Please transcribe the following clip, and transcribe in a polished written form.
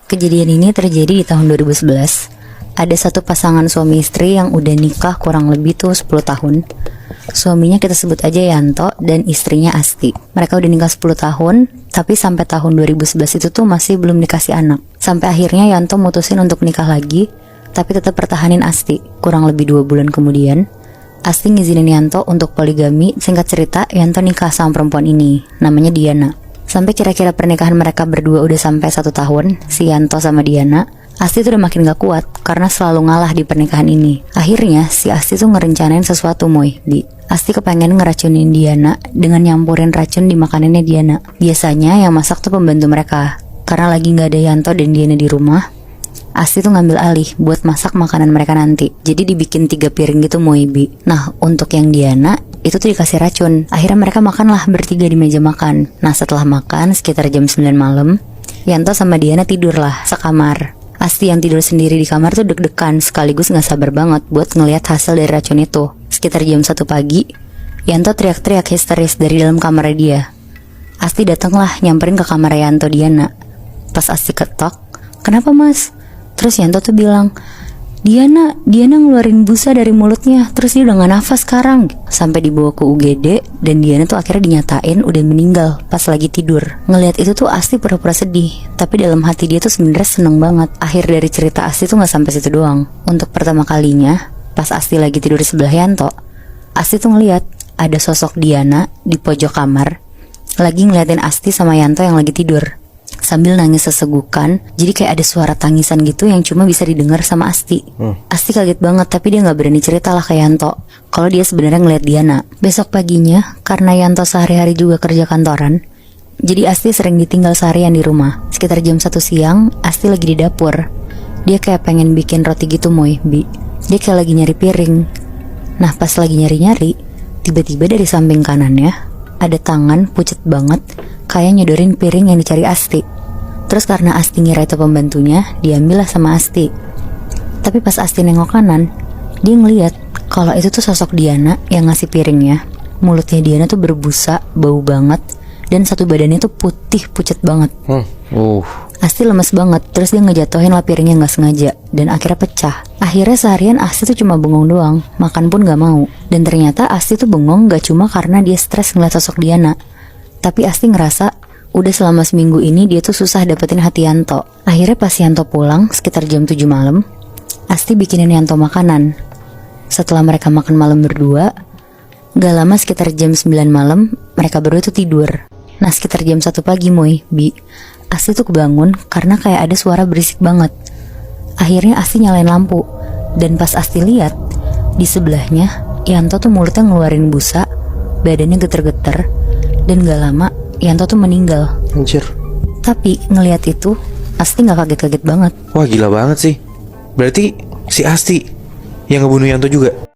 Kejadian ini terjadi di tahun 2011. Ada satu pasangan suami istri yang udah nikah kurang lebih tuh 10 tahun. Suaminya kita sebut aja Yanto dan istrinya Asti. Mereka udah nikah 10 tahun, tapi sampai tahun 2011 itu tuh masih belum dikasih anak. Sampai akhirnya Yanto mutusin untuk nikah lagi, tapi tetap pertahanin Asti. Kurang lebih 2 bulan kemudian, Asti ngizinin Yanto untuk poligami. Singkat cerita, Yanto nikah sama perempuan ini, namanya Diana. Sampai kira-kira pernikahan mereka berdua udah sampai 1 tahun, si Yanto sama Diana, Asti tuh udah makin gak kuat karena selalu ngalah di pernikahan ini. Akhirnya si Asti tuh ngerencanain sesuatu Bi. Asti kepengen ngeracunin Diana dengan nyampurin racun di makanannya Diana. Biasanya yang masak tuh pembantu mereka. Karena lagi gak ada Yanto dan Diana di rumah, Asti tuh ngambil alih buat masak makanan mereka nanti. Jadi dibikin 3 piring gitu Bi. Nah untuk yang Diana itu tuh dikasih racun. Akhirnya mereka makanlah bertiga di meja makan. Nah setelah makan sekitar jam 9 malam, Yanto sama Diana tidurlah sekamar. Asti yang tidur sendiri di kamar tuh deg-degan sekaligus gak sabar banget buat ngelihat hasil dari racun itu. Sekitar jam 1 pagi, Yanto teriak-teriak histeris dari dalam kamar dia. Asti datanglah nyamperin ke kamar Yanto Diana. Pas Asti ketok, "Kenapa mas?" Terus Yanto tuh bilang, Diana ngeluarin busa dari mulutnya, terus dia udah gak nafas sekarang. Sampai dibawa ke UGD dan Diana tuh akhirnya dinyatain udah meninggal pas lagi tidur. Ngelihat itu tuh Asti pura-pura sedih, tapi dalam hati dia tuh sebenarnya seneng banget. Akhir dari cerita Asti tuh gak sampai situ doang. Untuk pertama kalinya, pas Asti lagi tidur di sebelah Yanto, Asti tuh ngeliat ada sosok Diana di pojok kamar, lagi ngeliatin Asti sama Yanto yang lagi tidur sambil nangis sesegukan. Jadi kayak ada suara tangisan gitu yang cuma bisa didengar sama Asti. Asti kaget banget, tapi dia gak berani cerita lah ke Yanto kalau dia sebenarnya ngeliat Diana. Besok paginya, karena Yanto sehari-hari juga kerja kantoran, jadi Asti sering ditinggal seharian di rumah. Sekitar jam 1 siang, Asti lagi di dapur. Dia kayak pengen bikin roti gitu Bi. Dia kayak lagi nyari piring. Nah pas lagi nyari-nyari, tiba-tiba dari samping kanannya ada tangan pucet banget kayak nyodorin piring yang dicari Asti. Terus karena Asti ngira itu pembantunya, diambillah sama Asti. Tapi pas Asti nengok kanan, dia ngeliat kalau itu tuh sosok Diana yang ngasih piringnya. Mulutnya Diana tuh berbusa, bau banget, dan satu badannya tuh putih pucet banget. Asti lemes banget, terus dia ngejatuhin lah piringnya gak sengaja, dan akhirnya pecah. Akhirnya seharian Asti tuh cuma bengong doang, makan pun gak mau. Dan ternyata Asti tuh bengong gak cuma karena dia stres ngeliat sosok Diana, tapi Asti ngerasa udah selama seminggu ini dia tuh susah dapetin hati Yanto. Akhirnya pas Yanto pulang sekitar jam 7 malam, Asti bikinin Yanto makanan. Setelah mereka makan malam berdua, gak lama sekitar jam 9 malam mereka berdua tuh tidur. Nah sekitar jam 1 pagi Bi, Asti tuh kebangun karena kayak ada suara berisik banget. Akhirnya Asti nyalain lampu, dan pas Asti lihat, di sebelahnya Yanto tuh mulutnya ngeluarin busa, badannya geter-geter, dan gak lama Yanto tuh meninggal. Anjir. Tapi ngelihat itu Asti gak kaget-kaget banget. Wah gila banget sih. Berarti si Asti yang ngebunuh Yanto juga?